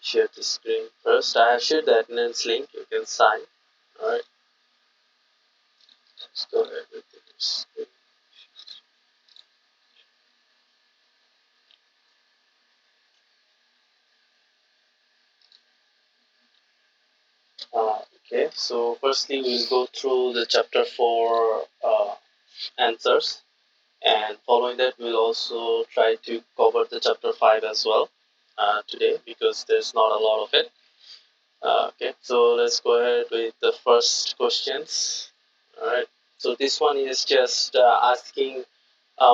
share the screen first. I have shared the attendance link. You can sign. Alright, let's go ahead with this. Okay, so firstly we'll go through the chapter 4 answers, and following that we'll also try to cover the chapter 5 as well today, because there's not a lot of it. Okay, so let's go ahead with the first questions. Alright, so this one is just asking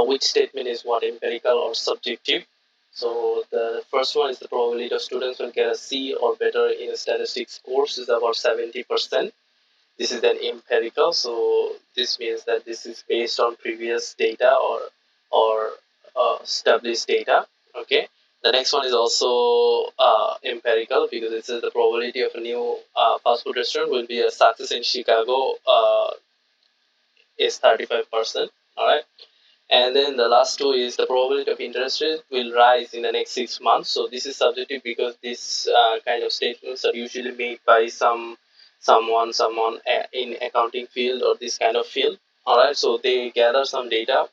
which statement is what, empirical or subjective. So the first one is the probability of students will get a C or better in a statistics course is about 70%. This is an empirical, so this means that this is based on previous data or established data. Okay, the next one is also empirical, because it says the probability of a new fast food restaurant will be a success in Chicago is 35%. All right, and then the last two is the probability of interest rate will rise in the next 6 months. So this is subjective, because this kind of statements are usually made by someone in accounting field or this kind of field. All right, so they gather some data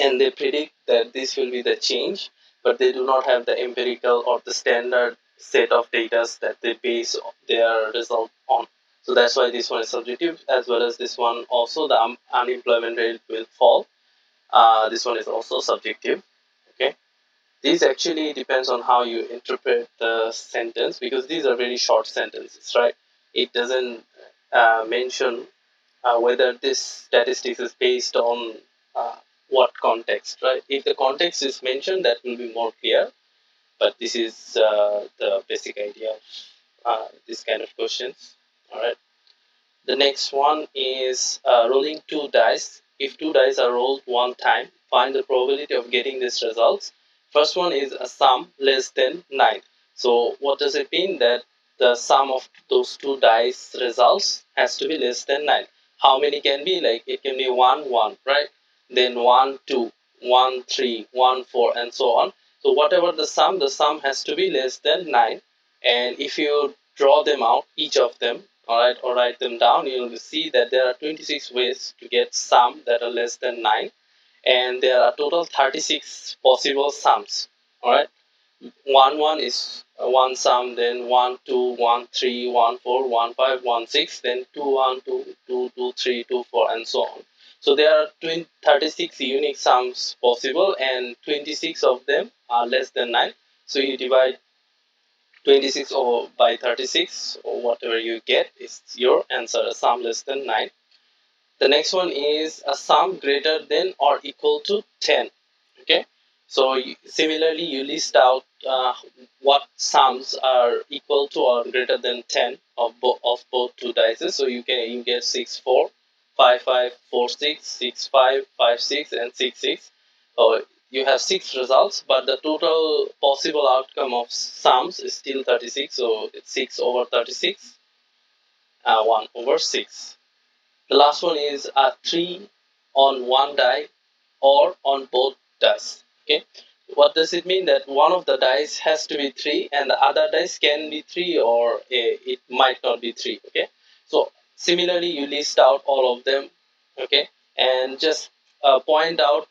and they predict that this will be the change, but they do not have the empirical or the standard set of data that they base their result on. So that's why this one is subjective, as well as this one also, the unemployment rate will fall. This one is also subjective. Okay, this actually depends on how you interpret the sentence, because these are very short sentences, right? It doesn't mention whether this statistics is based on what context, right? If the context is mentioned, that will be more clear. But this is the basic idea of this kind of questions. All right, the next one is rolling two dice. If two dice are rolled one time, find the probability of getting these results. First one is a sum less than 9. So what does it mean? That the sum of those two dice results has to be less than 9. How many can be? Like it can be 1, 1, right? Then 1, 2, 1, 3, 1, 4, and so on. So whatever the sum has to be less than 9. And if you draw them out, each of them, all right, or write them down, you will see that there are 26 ways to get sum that are less than 9, and there are total 36 possible sums. All right, 1 1 is one sum, then 1 2 1 3 1 4 1 5 1 6, then 2 1 2 2 2 3 2 4, and so on. So there are 36 unique sums possible, and 26 of them are less than 9. So you divide 26 over by 36, or whatever you get is your answer, a sum less than 9. The next one is a sum greater than or equal to 10. Okay, so similarly you list out what sums are equal to or greater than 10 of both two dices. So you get 6 4, 5 5, 4 6, 6 5, 5 6, and 6 6. You have 6 results, but the total possible outcome of sums is still 36. So it's 6 over 36, 1 over 6. The last one is a 3 on one die or on both dice. Okay, what does it mean? That one of the dice has to be 3 and the other dice can be 3, or it might not be 3. Okay, so similarly you list out all of them. Okay, and just point out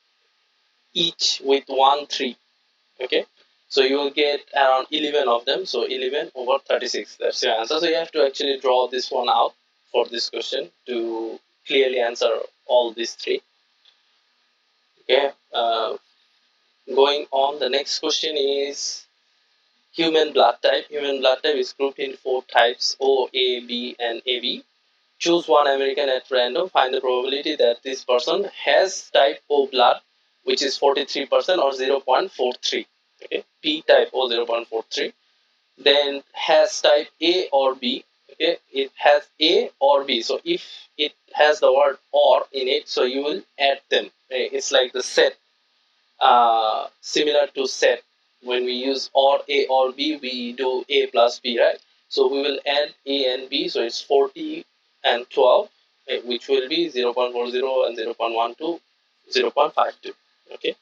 each with 1 3. Okay, so you will get around 11 of them. So 11 over 36, that's your answer. So you have to actually draw this one out for this question to clearly answer all these three. Okay, going on, the next question is human blood type. Human blood type is grouped in 4 types: O, A, B, and AB. Choose one American at random. Find the probability that this person has type O blood, which is 43%, or 0.43. Okay, B type O, 0.43. Then has type A or B. Okay, it has A or B. So if it has the word or in it, so you will add them. Okay, it's like the set, similar to set. When we use or A or B, we do A plus B, right? So we will add A and B. So it's 40 and 12, which will be 0.40 and 0.12, 0.52. Okay.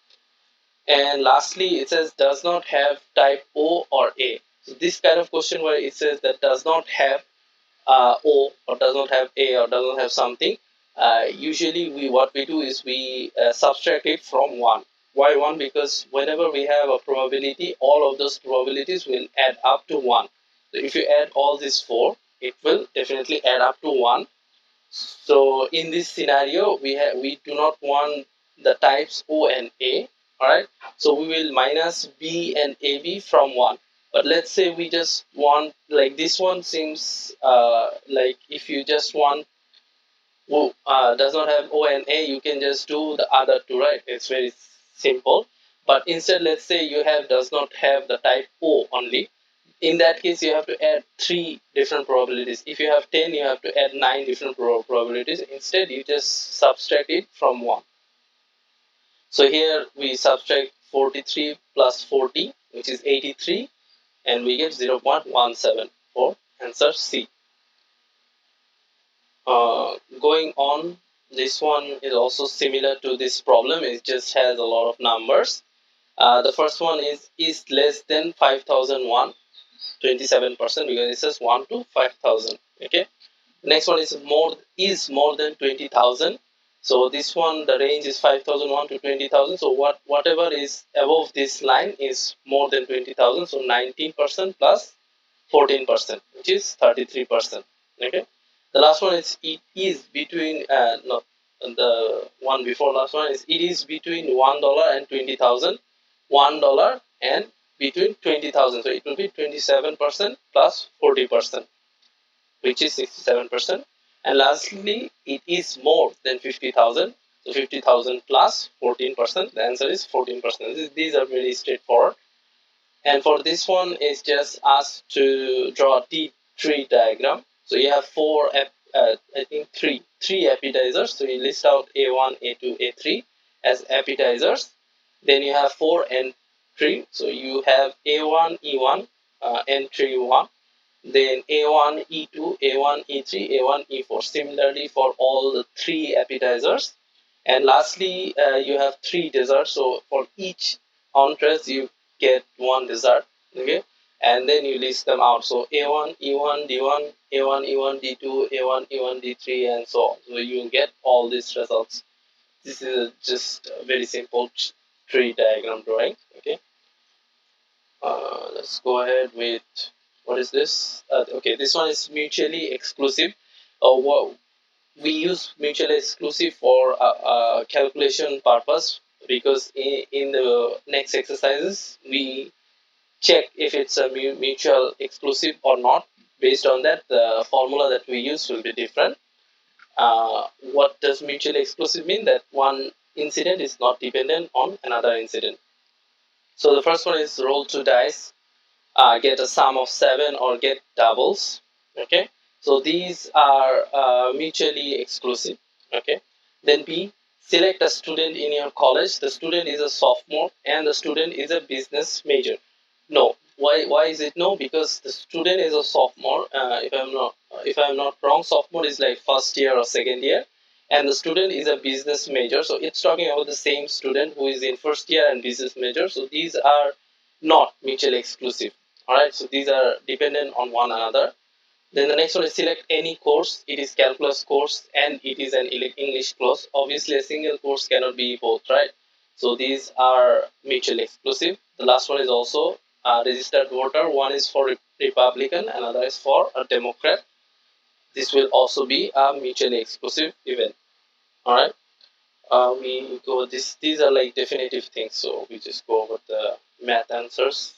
And lastly, it says does not have type O or A. So this kind of question where it says that does not have O or does not have A or does not have something, usually we what we do is we subtract it from 1. Why 1? Because whenever we have a probability, all of those probabilities will add up to 1. So if you add all these 4, it will definitely add up to 1. So in this scenario, we do not want the types O and A, all right? So we will minus B and AB from 1. But let's say we just want, like this one seems like if you just want who does not have O and A, you can just do the other two, right? It's very simple. But instead, let's say you have does not have the type O only. In that case, you have to add 3 different probabilities. If you have 10, you have to add 9 different probabilities. Instead, you just subtract it from 1. So here we subtract 43 plus 40, which is 83, and we get 0.17 for answer C. Going on, this one is also similar to this problem. It just has a lot of numbers. The first one is less than 5001, 27%, because it says 1 to 5000. Okay. Next one is more than 20,000. So this one, the range is 5,001 to 20,000. So whatever is above this line is more than 20,000. So 19% plus 14%, which is 33%. Okay. The last one is it is between no, the one before last one is it is between $1 and 20,000, $1 and between 20,000. So it will be 27% plus 40%, which is 67%. And lastly, it is more than 50,000. So 50,000 plus 14%. The answer is 14%. These are very straightforward. And for this one, it's just asked to draw a T tree diagram. So you have I think three appetizers. So you list out A1, A2, A3 as appetizers. Then you have 4 entry. So you have A1, E1, entry 1. Then A1, E2, A1, E3, A1, E4. Similarly for all the 3 appetizers. And lastly, you have 3 desserts. So for each entrees, you get 1 dessert. Okay. And then you list them out. So A1, E1, D1, A1, E1, D2, A1, E1, D3, and so on. So you will get all these results. This is just a very simple tree diagram drawing. Okay. Let's go ahead with what is this? Okay, this one is mutually exclusive. What we use mutually exclusive for calculation purpose, because in the next exercises we check if it's a mutual exclusive or not. Based on that, the formula that we use will be different. What does mutually exclusive mean? That one incident is not dependent on another incident. So the first one is roll 2 dice, get a sum of 7 or get doubles. Okay, so these are mutually exclusive. Okay, then B, select a student in your college. The student is a sophomore and the student is a business major. No, why is it no? Because the student is a sophomore. If I'm not wrong, sophomore is like first year or second year, and the student is a business major. So it's talking about the same student who is in first year and business major. So these are not mutually exclusive. All right, so these are dependent on one another. Then the next one is select any course. It is calculus course and it is an English course. Obviously, a single course cannot be both, right? So these are mutually exclusive. The last one is also a registered voter. One is for Republican, another is for a Democrat. This will also be a mutually exclusive event. All right. We go this. These are like definitive things. So we just go over the math answers.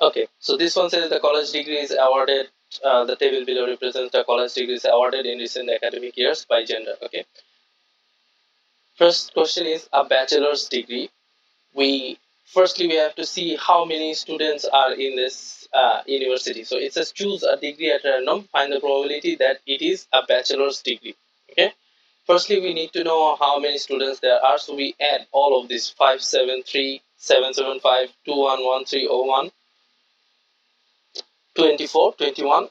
Okay, so this one says the college degree is awarded. The table below represents the college degrees awarded in recent academic years by gender. Okay, first question is a bachelor's degree. We have to see how many students are in this university. So it says choose a degree at random, find the probability that it is a bachelor's degree. Okay, firstly we need to know how many students there are. So we add all of this 573, 775, 211301, 24, 21,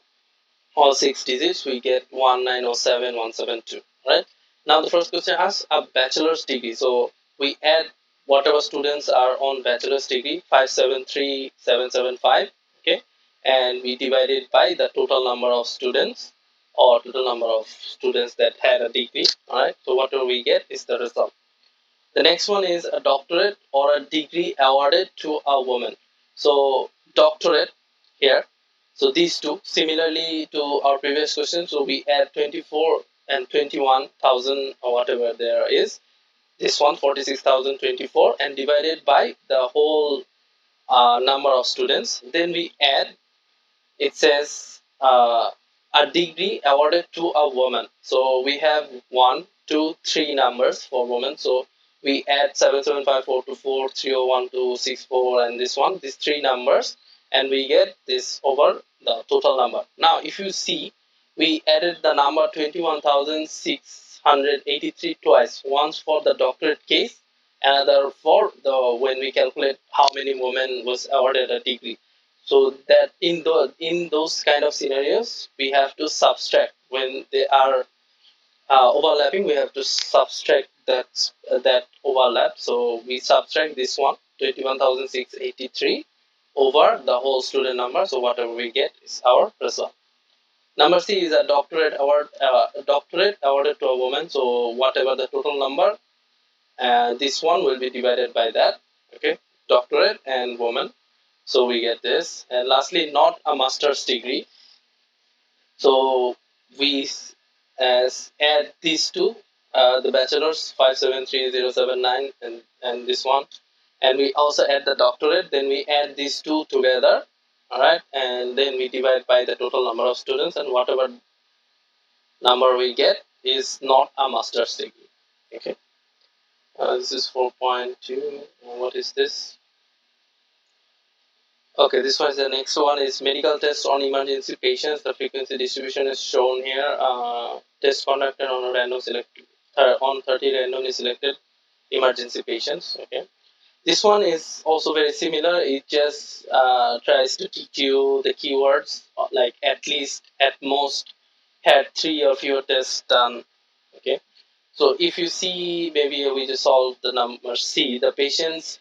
all 6 digits, we get 1907172. Right, now the first question asks a bachelor's degree. So we add whatever students are on bachelor's degree, 573,775. Okay, and we divide it by the total number of students, or total number of students that had a degree. All right, so whatever we get is the result. The next one is a doctorate or a degree awarded to a woman. So doctorate here. So these two, similarly to our previous question, so we add 24 and 21,000 or whatever there is. This one 46,024 and divided by the whole number of students. Then we add, it says a degree awarded to a woman. So we have one, two, three numbers for women. So we add 775424, 301264, and this one, these three numbers, and we get this over the total number. Now, if you see, we added the number 21,683 twice, once for the doctorate case, another for the when we calculate how many women was awarded a degree. So that in those kind of scenarios, we have to subtract when they are overlapping. We have to subtract that overlap. So we subtract this one 21,683 over the whole student number. So whatever we get is our result. Number C is a doctorate awarded to a woman. So whatever the total number, this one will be divided by that. Okay, doctorate and woman. So we get this. And lastly, not a master's degree. So we add these two, the bachelor's 573079 and this one. And we also add the doctorate. Then we add these two together. All right. And then we divide by the total number of students, and whatever number we get is not a master's degree. Okay. This is 4.2. What is this? Okay, this one is the next one is medical tests on emergency patients. The frequency distribution is shown here. Test conducted on a random selected on 30 randomly selected emergency patients. Okay, this one is also very similar. It just tries to teach you the keywords like at least, at most, had three or fewer tests done. Okay, so if you see, maybe we just solve the number C. The patient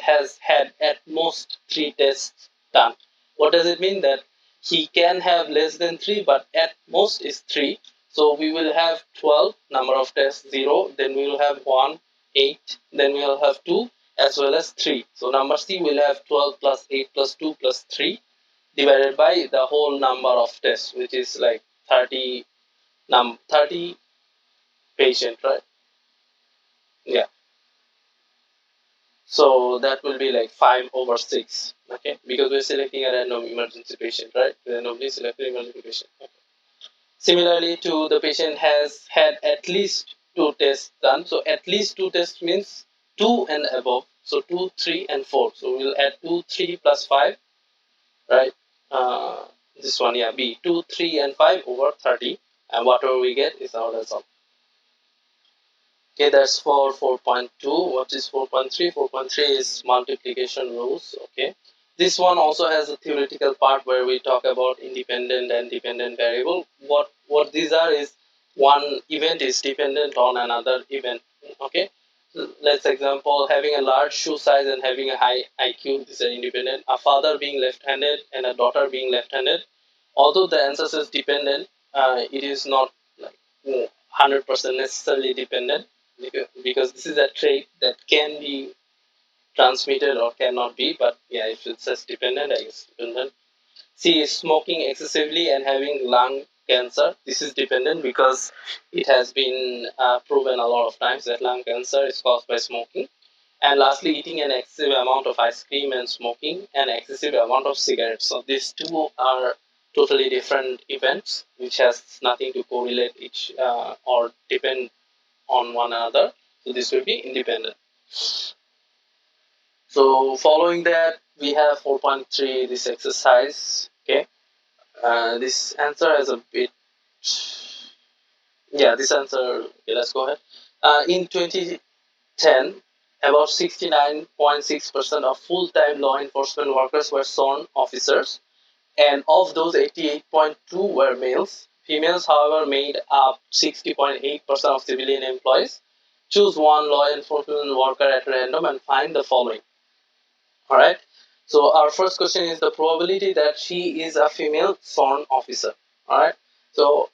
has had at most three tests done. What does it mean? That he can have less than three, but at most is three. So we will have 12 number of tests, 0. Then we will have 1, 8. Then we will have 2 as well as 3. So number C will have 12 plus 8 plus 2 plus 3 divided by the whole number of tests, which is like 30 patient, right? Yeah. So that will be like 5 over 6. Okay. Because we're selecting a random emergency patient, right? Randomly selected emergency patient. Okay. Similarly to the patient has had at least 2 tests done. So at least 2 tests means 2 and above. So 2, 3 and 4. So we'll add 2, 3 plus 5, right? This one, yeah, B. 2, 3 and 5 over 30. And whatever we get is our result. Okay, that's for 4.2. What is 4.3? 4.3 is multiplication rules. Okay, this one also has a theoretical part where we talk about independent and dependent variable. What these are is one event is dependent on another event. Okay, let's example having a large shoe size and having a high IQ. This is independent. A father being left-handed and a daughter being left-handed. Although the answer is dependent, it is not like 100% necessarily dependent, because this is a trait that can be transmitted or cannot be. But yeah, if it says dependent, I guess dependent. C is smoking excessively and having lung cancer. This is dependent because it has been proven a lot of times that lung cancer is caused by smoking. And lastly, eating an excessive amount of ice cream and smoking an excessive amount of cigarettes. So these two are totally different events which has nothing to correlate each or depend on one another. So this will be independent. So following that, we have 4.3, this exercise. Okay, this answer is a bit, yeah, this answer, okay, let's go ahead. In 2010, about 69.6% of full-time law enforcement workers were sworn officers, and of those 88.2 were males. Females, however, made up 60.8% of civilian employees. Choose one law enforcement worker at random and find the following. Alright. So our first question is the probability that she is a female sworn officer. Alright. So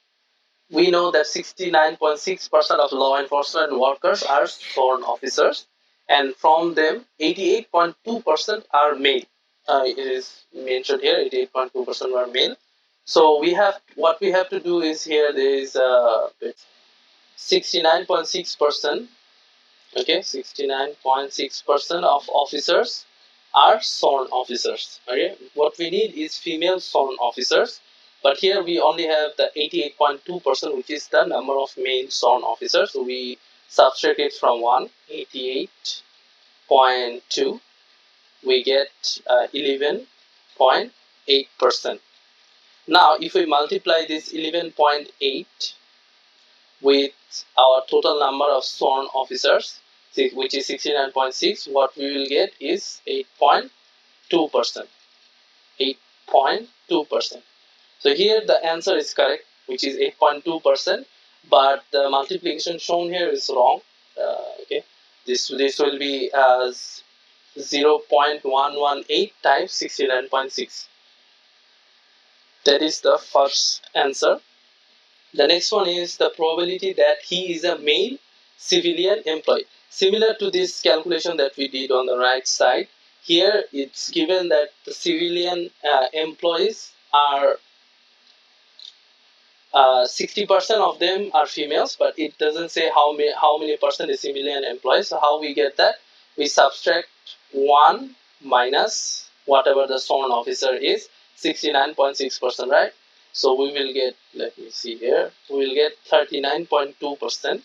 we know that 69.6% of law enforcement workers are sworn officers, and from them 88.2% are male. It is mentioned here 88.2% are male. So we have what we have to do is here there is 69.6%. Okay, 69.6% of officers are sworn officers. Okay, what we need is female sworn officers, but here we only have the 88.2%, which is the number of male sworn officers. So we subtract it from 88.2, we get 11.8%. Now if we multiply this 11.8 with our total number of sworn officers, which is 69.6, what we will get is 8.2%. 8.2%. So here the answer is correct, which is 8.2%, but the multiplication shown here is wrong. Okay, this will be as 0.118 times 69.6. That is the first answer. The next one is the probability that he is a male civilian employee. Similar to this calculation that we did on the right side, here it's given that the civilian employees are 60% of them are females, but it doesn't say how many percent is civilian employees. So how we get that? We subtract 1 minus whatever the sworn officer is, 69.6%, right? So we will get, let me see here, we will get 39.2%.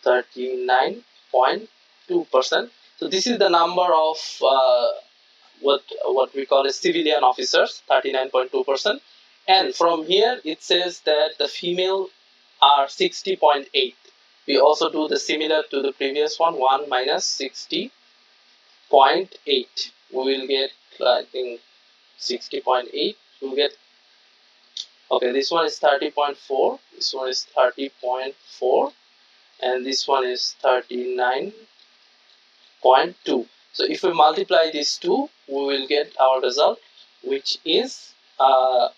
39.2%. So this is the number of what we call as civilian officers, 39.2%. And from here it says that the female are 60.8. We also do the similar to the previous one, 1 minus 60.8. We will get, I think, 60.8. We will get, okay, this one is 30.4. This one is 30.4. And this one is 39.2. So if we multiply these two, we will get our result, which is the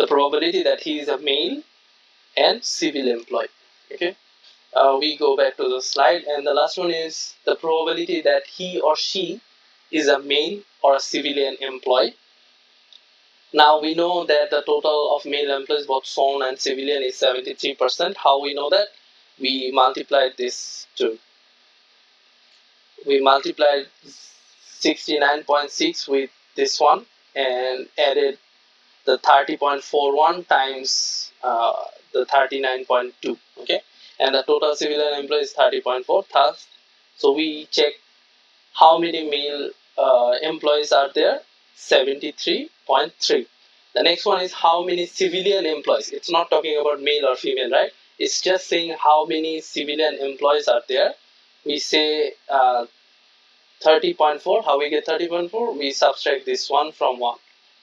probability that he is a male and civil employee. Okay, we go back to the slide, and the last one is the probability that he or she is a male or a civilian employee. Now we know that the total of male employees, both sworn and civilian, is 73%. How we know that? We multiplied this two. We multiplied 69.6 with this one and added the 30.41 times the 39.2. Okay, and the total civilian employee is 30.4. Thus, so we check how many male employees are there. 73.3. The next one is how many civilian employees. It's not talking about male or female, right? It's just saying how many civilian employees are there. We say 30.4. How we get 30.4? We subtract this one from 1.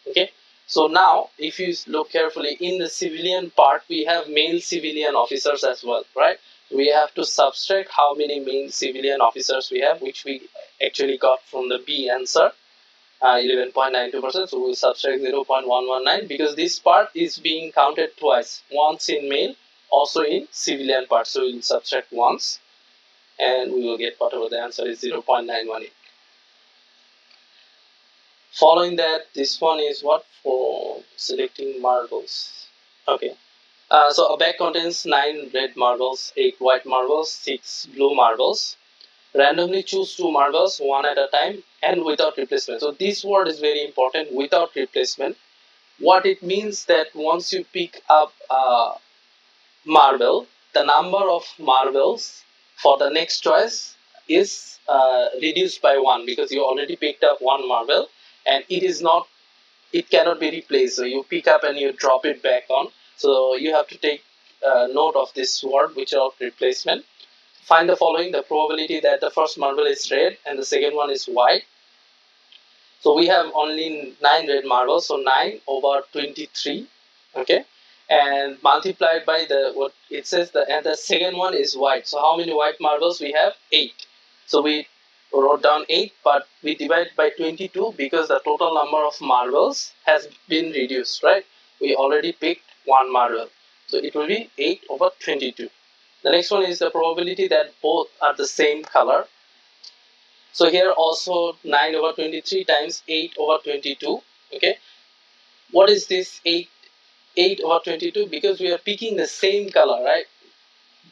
Okay, so now if you look carefully in the civilian part, we have male civilian officers as well, right? We have to subtract how many male civilian officers we have, which we actually got from the B answer, 11.92%. So we'll subtract 0.119 because this part is being counted twice, once in male, also in civilian part. So we'll subtract once and we will get whatever the answer is, 0.918. Following that, this one is what for selecting marbles. Okay, so a bag contains 9 red marbles, 8 white marbles, 6 blue marbles. Randomly choose 2 marbles, one at a time, and without replacement. So this word is very important, without replacement. What it means that once you pick up a marble, the number of marbles for the next choice is reduced by 1 because you already picked up 1 marble, and it cannot be replaced. So you pick up and you drop it back on. So you have to take note of this word, without replacement. Find the following: the probability that the first marble is red and the second one is white. So we have only 9 red marbles, so 9 over 23. Okay, and multiplied by the what it says and the second one is white. So how many white marbles we have? 8. So we wrote down 8, but we divide by 22 because the total number of marbles has been reduced, right? We already picked one marble, so it will be 8 over 22. The next one is the probability that both are the same color. So here also 9 over 23 times 8 over 22. Okay, what is this 8 over 22? Because we are picking the same color, right?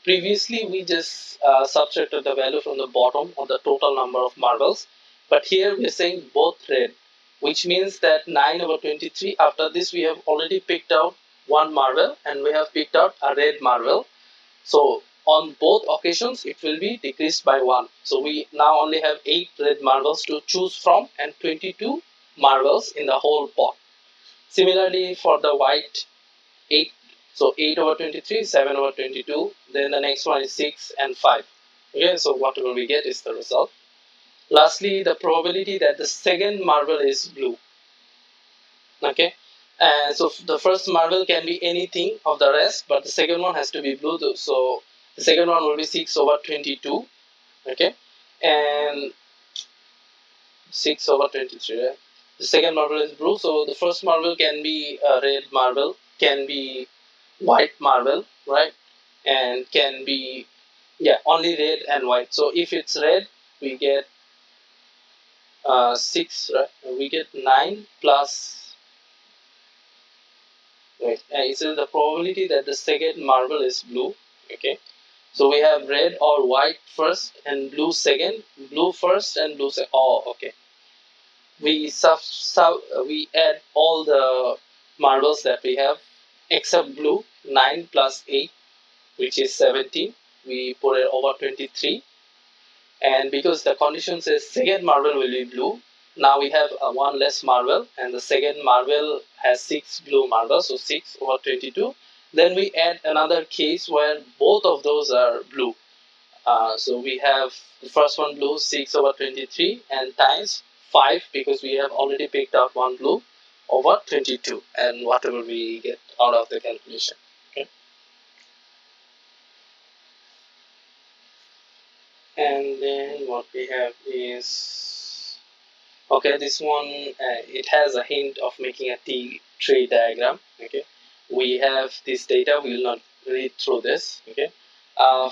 Previously we just subtracted the value from the bottom of the total number of marbles, but here we are saying both red, which means that 9 over 23, after this we have already picked out one marble and we have picked out a red marble. So on both occasions it will be decreased by 1. So we now only have 8 red marbles to choose from and 22 marbles in the whole pot. Similarly for the white, 8. So 8 over 23, 7 over 22. Then the next one is 6 and 5. Okay, so whatever we get is the result. Lastly, the probability that the second marble is blue. Okay, and so the first marble can be anything of the rest, but the second one has to be blue too. So the second one will be 6 over 22. Okay, and 6 over 23. Right? The second marble is blue, so the first marble can be a red marble, can be white marble, right? And can be, yeah, only red and white. So if it's red, we get 6, right? We get 9 plus, right? And it says the probability that the second marble is blue. Okay, so we have red or white first and blue second, blue first and blue second. Oh, okay. We add all the marbles that we have except blue. 9 plus 8, which is 17. We put it over 23, and because the condition says second marble will be blue, now we have one less marble, and the second marble has 6 blue marbles, so 6 over 22. Then we add another case where both of those are blue. So we have the first one blue, 6 over 23, and times 5 because we have already picked out one blue over 22, and whatever we get out of the calculation. Okay. And then what we have is, okay, this one, it has a hint of making a T tree diagram. Okay, we have this data, we will not read through this. Okay,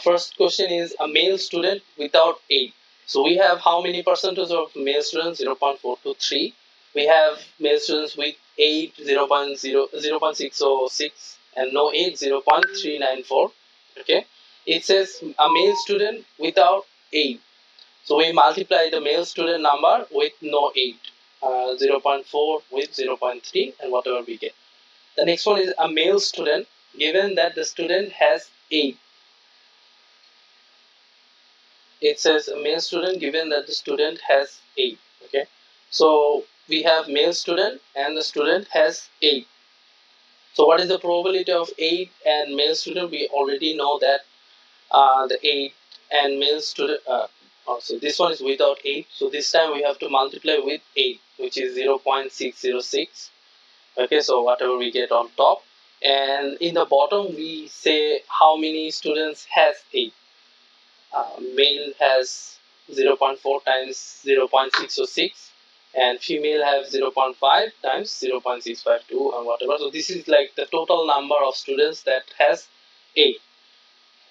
first question is a male student without 8. So we have how many percentage of male students? 0.423. We have male students with 8, 0.606, and no 8, 0.394. Okay, it says a male student without 8. So we multiply the male student number with no 8, 0.4 with 0.3, and whatever we get. The next one is a male student given that the student has 8. It says a male student given that the student has 8. Okay, so we have male student and the student has 8. So what is the probability of 8 and male student? We already know that the 8 and male student, so this one is without 8, so this time we have to multiply with 8, which is 0.606. Okay, so whatever we get on top, and in the bottom we say how many students has 8. Male has 0.4 times 0.606, and female have 0.5 times 0.652, and whatever. So this is like the total number of students that has 8.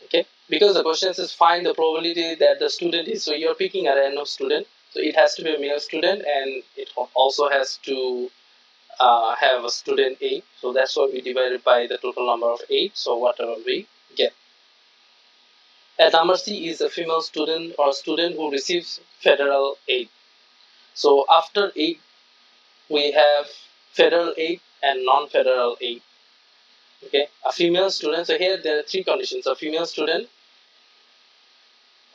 Okay, because the question says find the probability that the student is, so you're picking a random student, so it has to be a male student, and it also has to have a student 8. So that's why we divided by the total number of 8, so whatever we get. And number C is a female student or student who receives federal aid. So after 8 we have federal aid and non-federal aid. Okay, a female student, so here there are 3 conditions. A female student,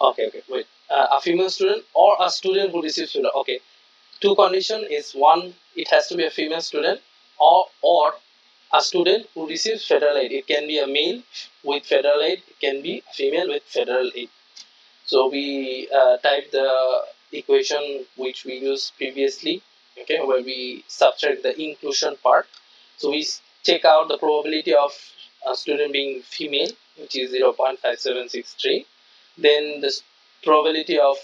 okay, wait. A female student or a student who receives federal. Okay, 2 condition is, one, it has to be a female student, or a student who receives federal aid. It can be a male with federal aid, it can be a female with federal aid. So we type the equation which we used previously, okay, where we subtract the inclusion part. So we check out the probability of a student being female, which is 0.5763. Then the probability of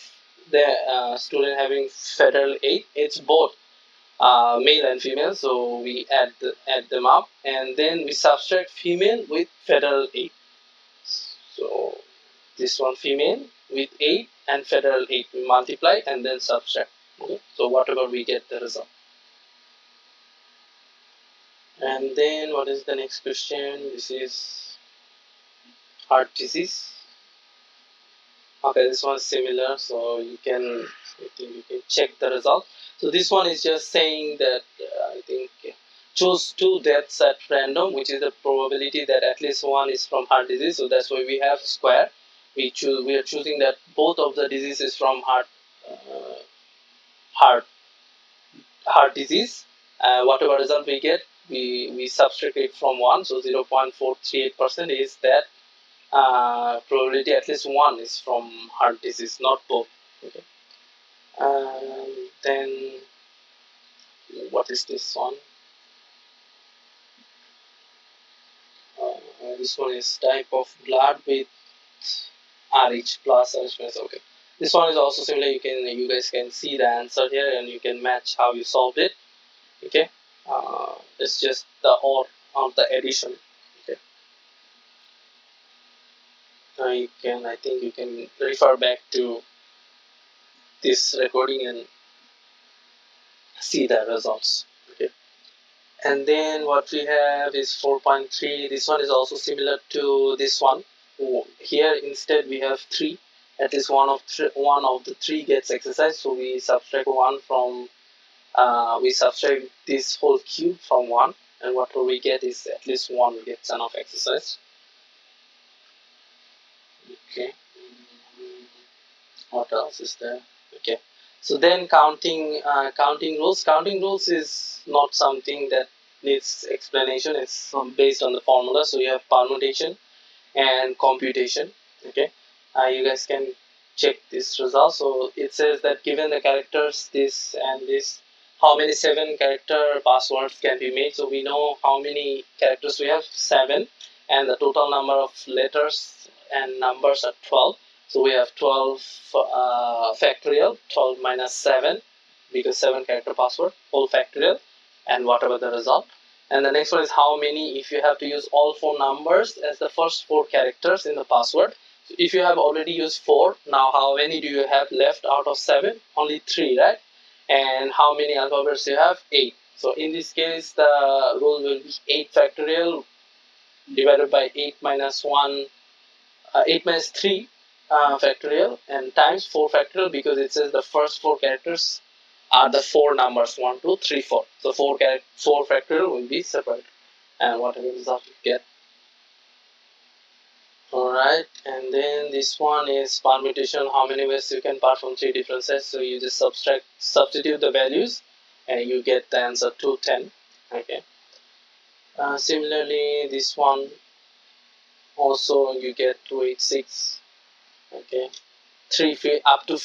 the student having federal 8, it's both male and female, so we add them up, and then we subtract female with federal 8. So this one female with 8 and federal 8, we multiply and then subtract. Okay? So whatever we get the result. And then what is the next question? This is heart disease. Okay, this one is similar, so I think you can check the result. So this one is just saying that I think choose 2 deaths at random, which is the probability that at least one is from heart disease. So that's why we have square. We are choosing that both of the diseases from uh, heart heart disease. Whatever result we get, we subtract it from 1. So 0.438% is that probability at least one is from heart disease, not both. Okay. Then what is this one? This one is type of blood with RH plus RH minus. Okay. This one is also similar. You guys can see the answer here and you can match how you solved it. Okay. It's just the or on the addition. Okay. I think you can refer back to this recording and see the results. Okay. And then what we have is 4.3. This one is also similar to this one. Here instead we have 3. At least one of the 3 gets exercised, so we subtract 1 from we subtract this whole cube from 1, and what we get is at least 1 gets enough exercise. Okay. What else is there? Okay. So then counting rules. Counting rules is not something that needs explanation. It's based on the formula. So you have permutation and computation. Okay. You guys can check this result. So it says that given the characters this and this, how many 7 character passwords can be made. So we know how many characters we have, 7, and the total number of letters and numbers are 12. So we have 12 factorial, 12 minus 7, because 7 character password, whole factorial, and whatever the result. And the next one is how many, if you have to use all 4 numbers as the first 4 characters in the password. So if you have already used 4, now how many do you have left out of 7? Only 3, right? And how many alphabets you have? 8. So in this case, the rule will be 8 factorial divided by 8 minus 1, 8 minus 3 factorial, and times 4 factorial, because it says the first 4 characters are the 4 numbers 1, 2, 3, 4. So 4 factorial will be separate, and whatever result you get. Alright, and then this one is permutation. How many ways you can part from 3 different sets? So you just substitute the values and you get the answer 210. Okay. Similarly, this one also you get 286. Okay. 3 free up to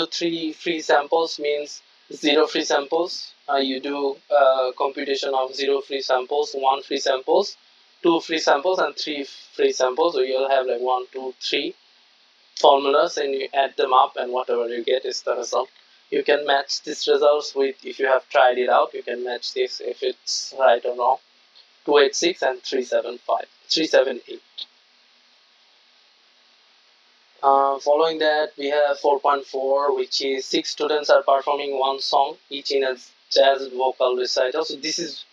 3 free samples means 0 free samples. You do computation of 0 free samples, 1 free samples, 2 free samples, and 3 free samples. So you'll have like 1, 2, 3 formulas, and you add them up, and whatever you get is the result. You can match these results with, if you have tried it out, you can match this if it's right or wrong. 286 and 378. Following that, we have 4.4, which is 6 students are performing one song, each in a jazz vocal recital. So this is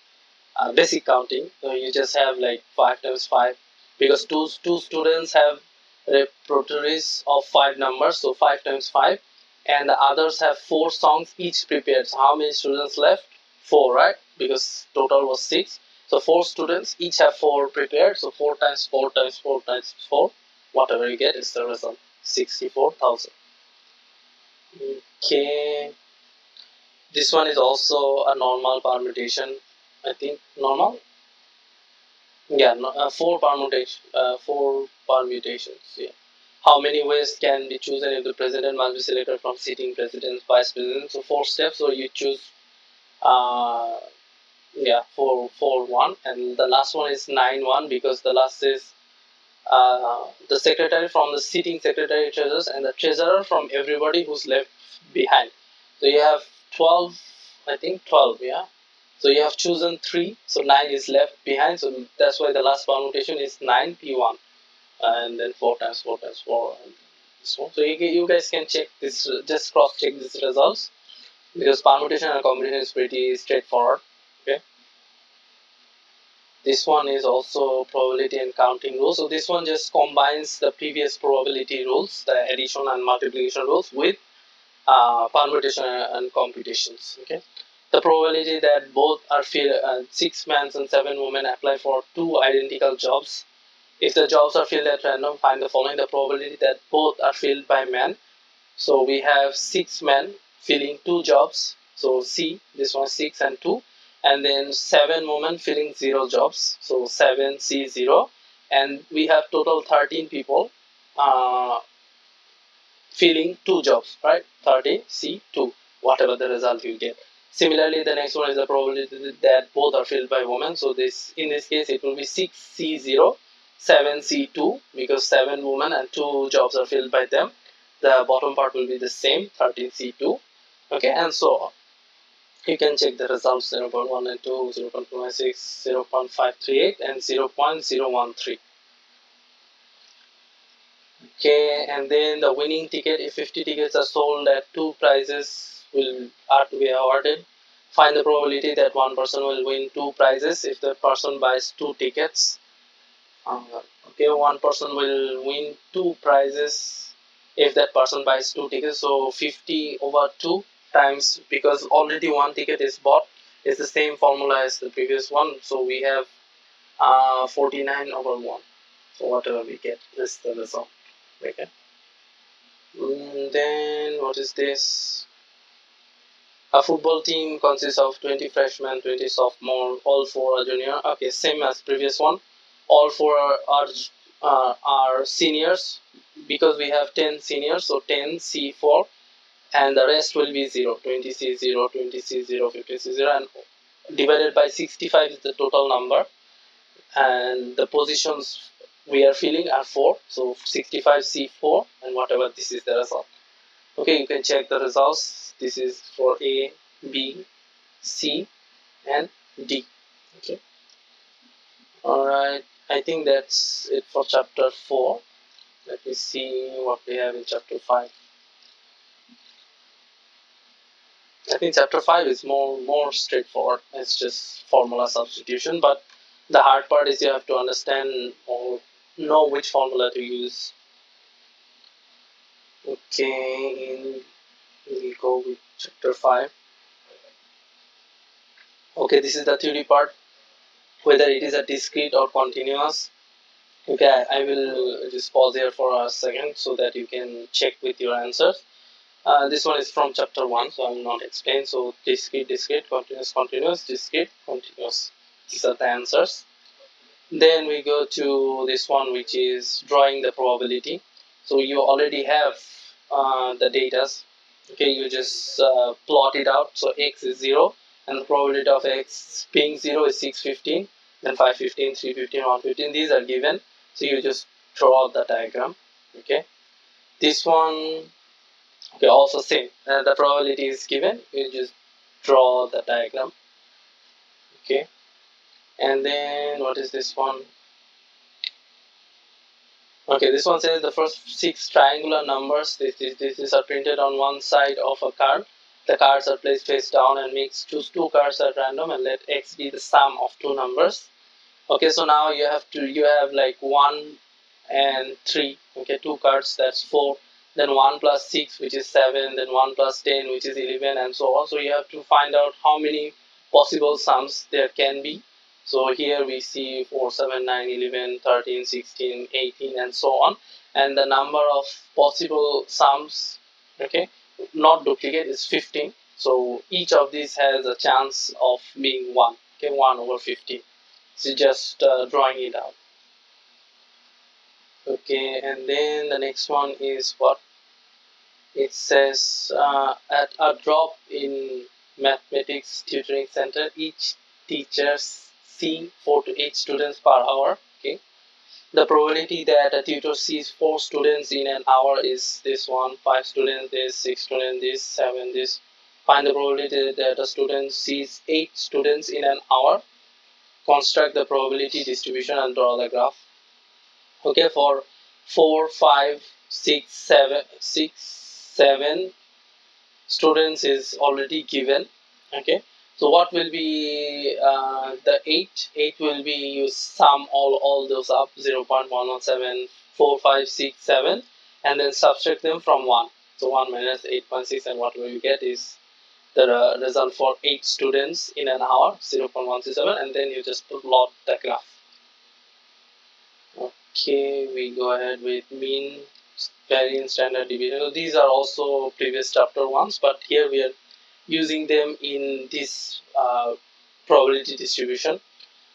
basic counting. So you just have like 5 times 5, because two students have repertories of 5 numbers, so 5 times 5, and the others have 4 songs each prepared. So how many students left? 4, right? Because total was 6. So 4 students each have 4 prepared. So 4 times 4 times 4 times 4, whatever you get is the result, 64,000. Okay, this one is also a normal permutation. I think normal. Yeah, no, 4 permutations. Yeah. How many ways can be chosen if the president must be selected from sitting president, vice president? So 4 steps. So you choose uh, Yeah, 4-4-1, and the last one is 9-1 because the last is the secretary from the sitting secretary treasurers and the treasurer from everybody who's left behind. So you have 12, I think 12, yeah. So you have chosen 3, so 9 is left behind. So that's why the last permutation is 9p1, and then 4 times 4 times 4. And this one. So you guys can check this, just cross check these results because permutation and combination is pretty straightforward. Okay. This one is also probability and counting rules. So this one just combines the previous probability rules, the addition and multiplication rules, with permutation and computations. Okay, the probability that both are filled, 6 men and 7 women apply for 2 identical jobs. If the jobs are filled at random, find the following: the probability that both are filled by men. So we have 6 men filling 2 jobs. So C, this one 6 and 2, and then 7 women filling 0 jobs. So 7C0, and we have total 13 people uh, filling 2 jobs, right? 30C2, whatever the result you get. Similarly, the next one is the probability that both are filled by women. So this, in this case, it will be 6C0, 7C2, because 7 women and 2 jobs are filled by them. The bottom part will be the same, 13C2. Okay, and so on. You can check the results: 0.1 and 2, 0.296, 0.538, and 0.013. Okay, and then the winning ticket, if 50 tickets are sold at 2 prizes are to be awarded. Find the probability that one person will win 2 prizes if the person buys 2 tickets. Okay, one person will win 2 prizes if that person buys 2 tickets. So 50 over 2 times, because already one ticket is bought, is the same formula as the previous one. So we have 49 over 1. So whatever we get is the result. Okay. Then what is this? A football team consists of 20 freshmen, 20 sophomore, all 4 are junior. Okay, same as previous one. All 4 are seniors because we have 10 seniors, so 10 C4, and the rest will be 0. 20 C0, 20 C0, 50 C0, and divided by 65 is the total number, and the positions we are filling are 4, so 65 C4, and whatever, this is the result. Okay, you can check the results. This is for A, B, C, and D. Okay. Alright, I think that's it for chapter 4. Let me see what we have in chapter 5. I think chapter 5 is more straightforward. It's just formula substitution, but the hard part is you have to understand or know which formula to use. Okay, we go with chapter 5. Okay, this is the theory part, whether it is a discrete or continuous. Okay, I will just pause here for a second so that you can check with your answers. This one is from chapter 1, so I will not explain. So discrete, discrete, continuous, continuous, discrete, continuous. These are the answers. Then we go to this one, which is drawing the probability. So you already have the data. Okay, you just plot it out. So x is 0, and the probability of x being 0 is 615, then 515, 315, 115. These are given. So you just draw the diagram. Okay, this one, okay, also same. The probability is given. You just draw the diagram. Okay, and then what is this one? Okay, this one says the first 6 triangular numbers, this are printed on one side of a card. The cards are placed face down and choose 2 cards at random and let x be the sum of 2 numbers. Okay, so now you have like 1 and 3. Okay, 2 cards, that's 4. Then 1 plus 6, which is 7. Then 1 plus 10, which is 11, and so on. So you have to find out how many possible sums there can be. So here we see 4, 7, 9, 11, 13, 16, 18, and so on. And the number of possible sums, okay, not duplicate, is 15. So each of these has a chance of being 1. Okay, 1 over 15. So just drawing it out. Okay, and then the next one is what it says: at a drop in mathematics tutoring center, each teachers see 4 to 8 students per hour. Okay, the probability that a tutor sees 4 students in an hour is this one, 5 students this, 6 students this, 7 this. Find the probability that a student sees 8 students in an hour. Construct the probability distribution and draw the graph. Okay, for 4, 5, 6, 7 students is already given. Okay, so what will be the 8 will be, you sum all those up, 0.117456 and then subtract them from 1. So 1 minus 8.6, and what we get is the result for 8 students in an hour, 0.137, and then you just plot the graph. Okay, we go ahead with mean, variance, standard deviation. So these are also previous chapter ones, but here we are using them in this probability distribution,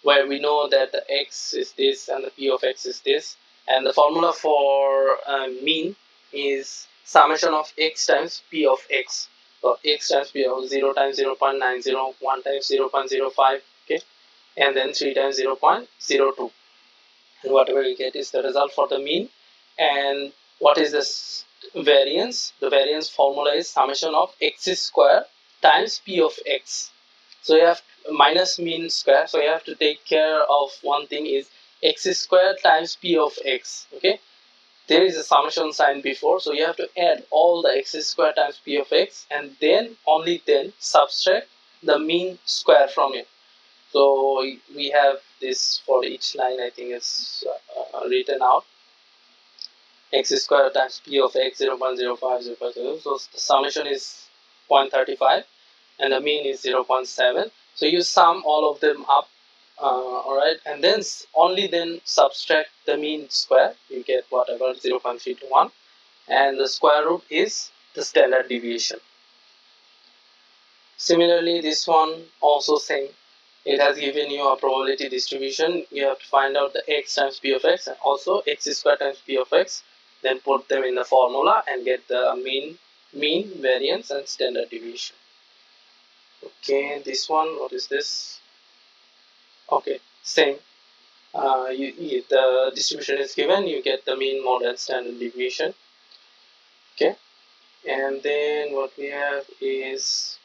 where we know that the x is this and the p of x is this, and the formula for mean is summation of x times p of x. So x times p of 0 times 0.90, 1 times 0.05, okay, and then 3 times 0.02, and whatever you get is the result for the mean. And what is this variance? The variance formula is summation of x square times p of x. So you have minus mean square, so you have to take care of one thing, is x square times p of x. Okay, there is a summation sign before, so you have to add all the x square times p of x, and then only then subtract the mean square from it. So we have this for each line. I think it's written out, x square times p of x 0.05, 0.0. So the summation is 0.35 and the mean is 0.7. So you sum all of them up, alright, and then only then subtract the mean square. You get whatever, 0.321, and the square root is the standard deviation. Similarly, this one also same. It has given you a probability distribution. You have to find out the x times p of x and also x square times p of x. Then put them in the formula and get the mean, variance, and standard deviation. Okay, this one, what is this? Okay, same. The distribution is given. You get the mean, mode, and standard deviation. Okay, and then what we have is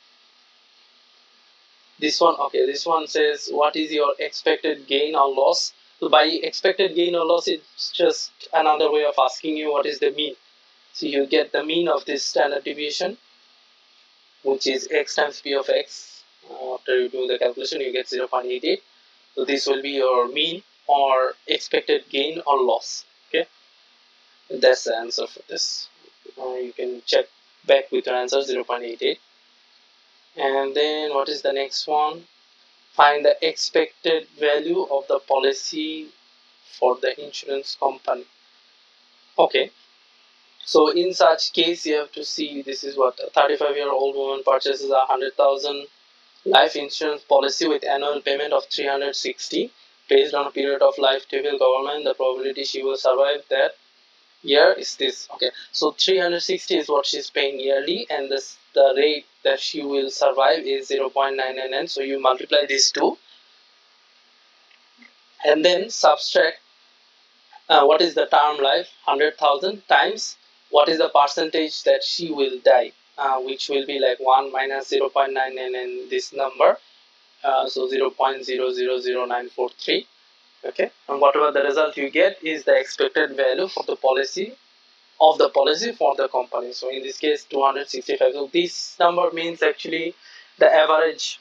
this one. Okay, this one says what is your expected gain or loss. So by expected gain or loss, it's just another way of asking you what is the mean. So you get the mean of this standard deviation, which is x times p of x. After you do the calculation, you get 0.88. So this will be your mean or expected gain or loss. Okay, that's the answer for this. You can check back with your answer, 0.88. And then what is the next one? Find the expected value of the policy for the insurance company. Okay, so in such case, you have to see, this is what a 35-year-old woman purchases a 100,000 life insurance policy with annual payment of 360 based on a period of life table government. The probability she will survive that year is this. Okay, so 360 is what she's paying yearly, and the rate that she will survive is 0.999. So you multiply these two and then subtract what is the term life, 100,000, times what is the percentage that she will die, which will be like 1 minus 0.99 and this number, so 0.000943. Okay, and whatever the result you get is the expected value for the policy for the company. So in this case 265. So this number means actually the average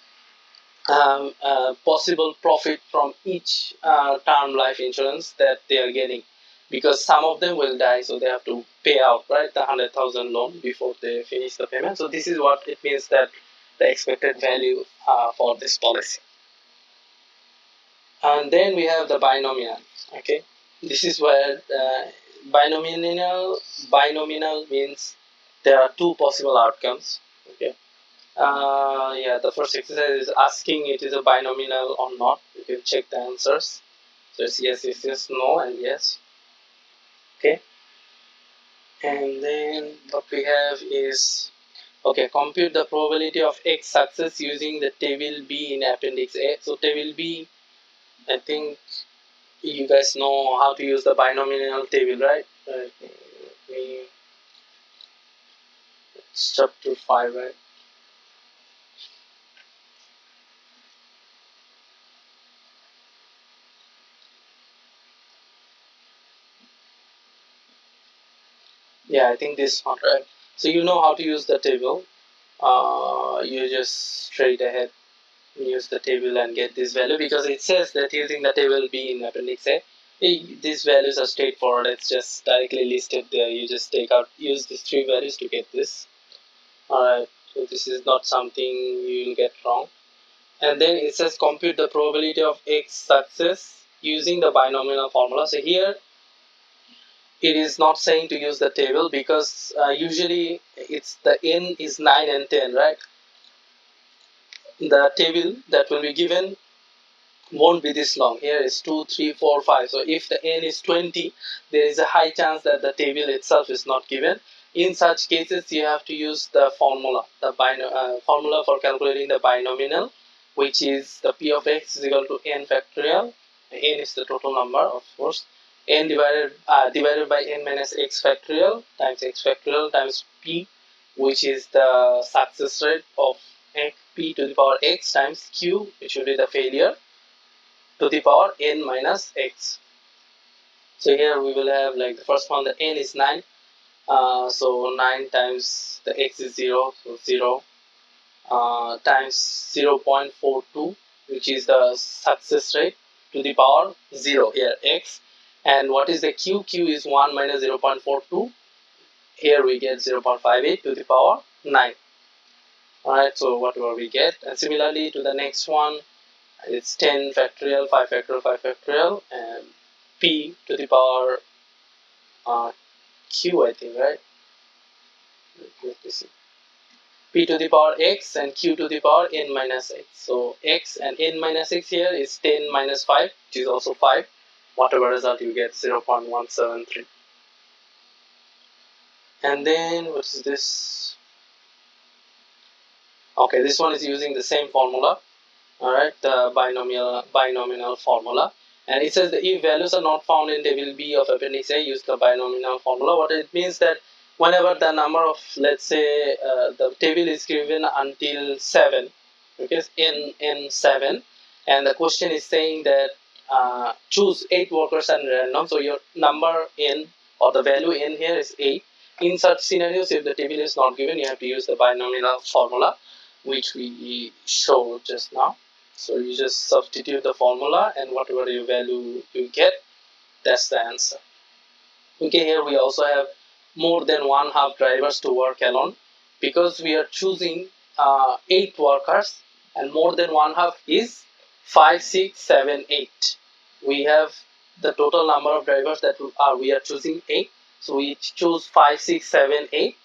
possible profit from each term life insurance that they are getting, because some of them will die, so they have to pay out, right, the 100,000 loan before they finish the payment. So this is what it means, that the expected value for this policy. And then we have the binomial. Okay, this is where binomial means there are two possible outcomes. Okay, yeah, the first exercise is asking it is a binomial or not. You can check the answers. So it's yes, yes, yes, no, and yes. Okay, and then what we have is Okay, compute the probability of X success using the table B in appendix A. So table B, I think you guys know how to use the binomial table, right? It's chapter 5, right? Yeah, I think this one, right? So you know how to use the table. You just straight ahead use the table and get this value, because it says that using the table B in appendix A, these values are straightforward. It's just directly listed there. You just take out, use these three values to get this. Alright, so this is not something you will get wrong. And then it says compute the probability of X success using the binomial formula. So here it is not saying to use the table, because usually it's the n is 9 and 10, right? The table that will be given won't be this long. Here is 2, 3, 4, 5. So if the n is 20, there is a high chance that the table itself is not given. In such cases, you have to use the formula, the formula for calculating the binomial, which is the p of x is equal to n factorial. N is the total number, of course. N divided by n minus x factorial times p, which is the success rate of p to the power x, times q, which will be the failure, to the power n minus x. So here we will have, like, the first one, the n is 9. So 9 times the x is 0, so 0 times 0.42, which is the success rate, to the power 0, here x. And what is the q? Q is 1 minus 0.42. Here we get 0.58 to the power 9. Alright, so whatever we get. And similarly to the next one, it's 10 factorial, 5 factorial, 5 factorial, and p to the power q, I think, right? Let me see. P to the power x and q to the power n minus x. So x and n minus x here is 10 minus 5, which is also 5. Whatever result you get, 0.173. And then what is this? Okay, this one is using the same formula. Alright, the binomial formula. And it says that if values are not found in table B of appendix A, use the binomial formula. What it means that whenever the number of, let's say, the table is given until 7, okay, in 7, and the question is saying that choose 8 workers at random. So your number n, or the value n here, is 8. In such scenarios, if the table is not given, you have to use the binomial formula, which we showed just now. So you just substitute the formula, and whatever your value you get, that's the answer. Okay, here we also have more than one half drivers to work alone, because we are choosing 8 workers, and more than one half is 5, 6, 7, 8. We have the total number of drivers that we are choosing 8. So we choose 5, 6, 7, 8.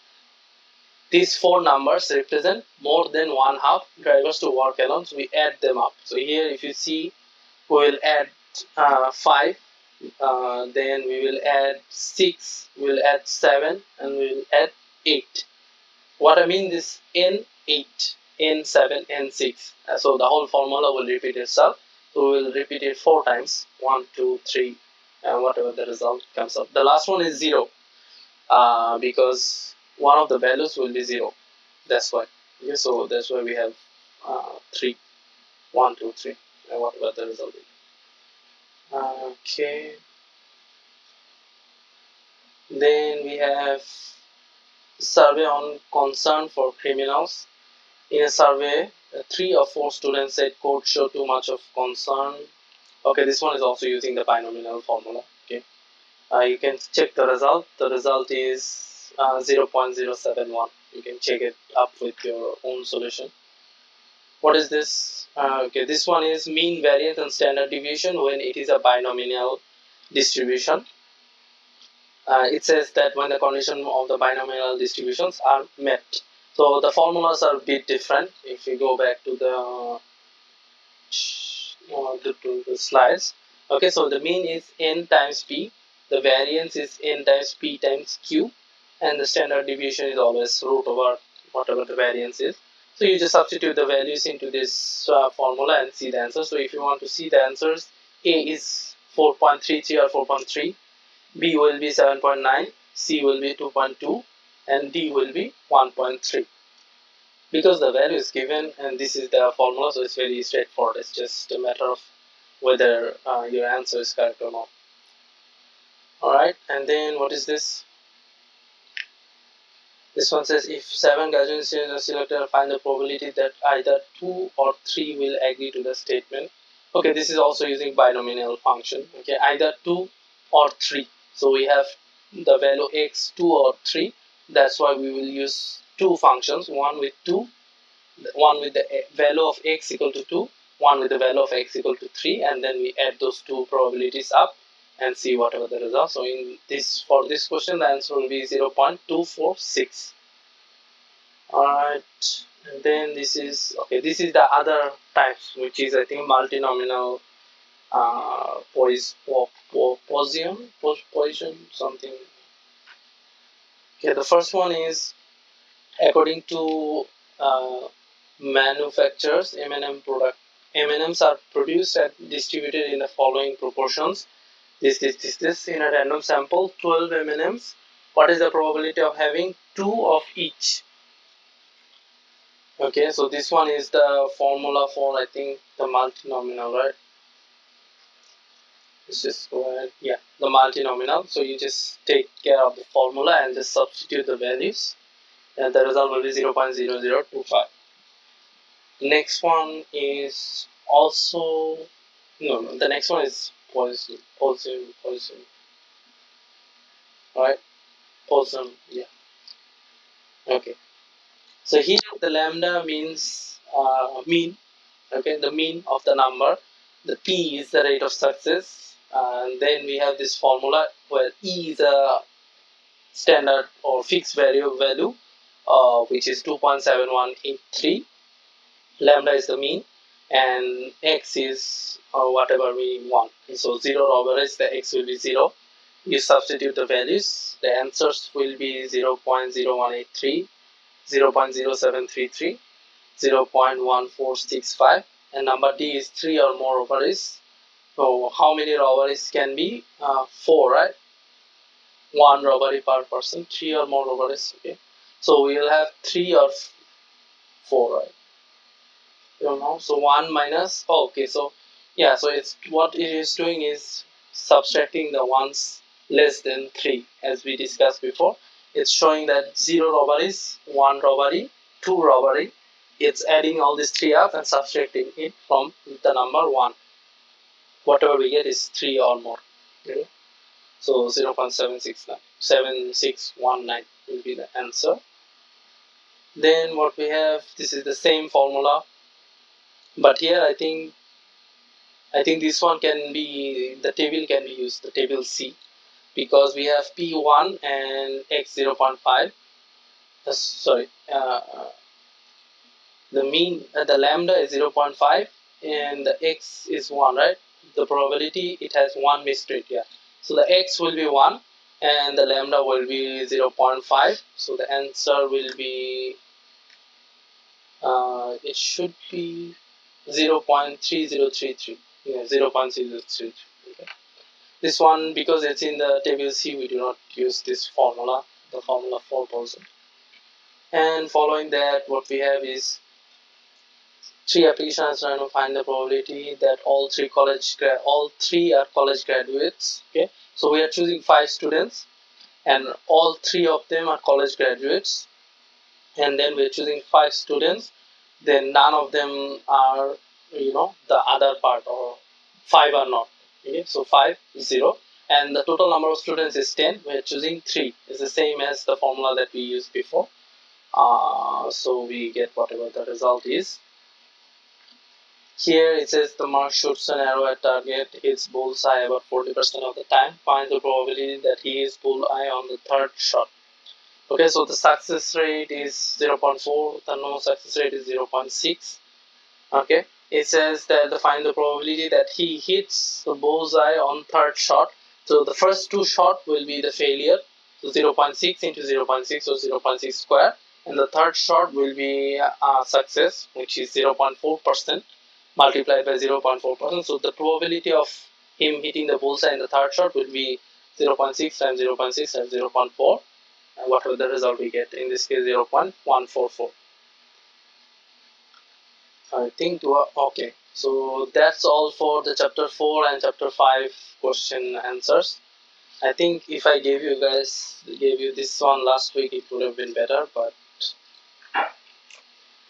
These 4 numbers represent more than one half drivers to work alone, so we add them up. So here, if you see, we will add 5, then we will add 6, we will add 7, and we will add 8. What I mean is n8, n7, n6. So the whole formula will repeat itself. So we will repeat it 4 times, 1, 2, 3, and whatever the result comes up. The last one is 0, because one of the values will be 0. That's why. Okay, so that's why we have 3, 1, 2, 3, and whatever the result is. Okay. Then we have survey on concern for criminals. In a survey, 3 or 4 students said court show too much of concern. Okay, this one is also using the binomial formula. Okay, you can check the result. The result is 0.071. You can check it up with your own solution. What is this? Okay, this one is mean variance and standard deviation when it is a binomial distribution. It says that when the condition of the binomial distributions are met. So the formulas are a bit different. If we go back to the slides. Okay, so the mean is n times p, the variance is n times p times q, and the standard deviation is always root over whatever the variance is. So you just substitute the values into this formula and see the answer. So if you want to see the answers, A is 4.33 or 4.3, B will be 7.9, C will be 2.2, and D will be 1.3. Because the value is given and this is the formula, so it's very straightforward. It's just a matter of whether your answer is correct or not. Alright, and then what is this? This one says if 7 graduate students are selected, find the probability that either 2 or 3 will agree to the statement. Okay, this is also using binomial function. Okay, either 2 or 3. So we have the value x, 2 or 3. That's why we will use two functions, one with 2, one with the value of x equal to 2, one with the value of x equal to 3, and then we add those two probabilities up and see whatever the result. So in this, for this question, the answer will be 0.246. Alright, and then this is okay. This is the other types, which is I think multinomial position something. Okay, the first one is according to manufacturers, M&Ms are produced and distributed in the following proportions. This in a random sample, 12 M&Ms. What is the probability of having 2 of each? Okay, so this one is the formula for I think the multinomial, right? Let's just go ahead. Yeah, the multinomial. So you just take care of the formula and just substitute the values, and the result will be 0.0025. Next one is also no. The next one is Poisson. Right? Poisson. Yeah. Okay. So here the lambda means mean. Okay, the mean of the number. The p is the rate of success, and then we have this formula where e is a standard or fixed value, which is 2.7183. Lambda is the mean, and x is whatever we want. So 0 over is the x will be 0. You substitute the values, the answers will be 0.0183, 0.0733, 0.1465, and number D is 3 or more ovaries. So how many ovaries can be? 4, right? 1 ovary per person, 3 or more ovaries. Okay, so we will have 3 or 4, right? You know, so 1 minus, oh, okay, so yeah, so it's what it is doing is subtracting the ones less than 3, as we discussed before. It's showing that 0 ovaries, 1 ovary, 2 ovary. It's adding all these 3 up and subtracting it from the number 1. Whatever we get is 3 or more. Okay? So 0.7619 will be the answer. Then what we have, this is the same formula, but here I think this one can be, the table can be used, the table C, because we have P1 and X 0.5. Sorry, the mean, the lambda is 0.5 and the X is 1, right? The probability, it has one misprint here. So the X will be 1 and the lambda will be 0.5. So the answer will be, it should be 0.3033. Yeah, 0.3033. Okay. This one, because it's in the table C, we do not use this formula, the formula for Poisson. And following that, what we have is 3 applications trying to find the probability that all three are college graduates. Okay, so we are choosing 5 students, and all 3 of them are college graduates. And then we're choosing 5 students. Then none of them are, the other part, or 5 are not. Okay, so 5 is 0, and the total number of students is 10. We're choosing 3. It's the same as the formula that we used before. So we get whatever the result is. Here it says the mark shoots an arrow at target, hits bullseye about 40% of the time. Find the probability that he hits bullseye on the third shot. Okay, so the success rate is 0.4, the no success rate is 0.6. Okay, it says that find the probability that he hits the bullseye on third shot. So the first 2 shots will be the failure. So 0.6 into 0.6, or 0.6 square, and the third shot will be success, which is 0.4% multiplied by 0.4%. So the probability of him hitting the bullseye in the third shot will be 0.6 times 0.6 times 0.4, and whatever the result we get, in this case 0.144. I think okay. So that's all for the chapter 4 and chapter 5 question answers. I think if I gave you this one last week, it would have been better, but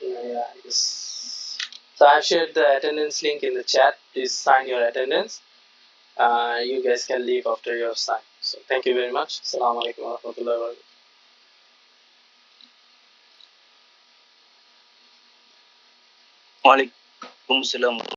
yeah, I guess. So I've shared the attendance link in the chat. Please sign your attendance. You guys can leave after your sign. So thank you very much. Assalamu alaikum warahmatullahi wabarakatuh. Waalaikumsalam.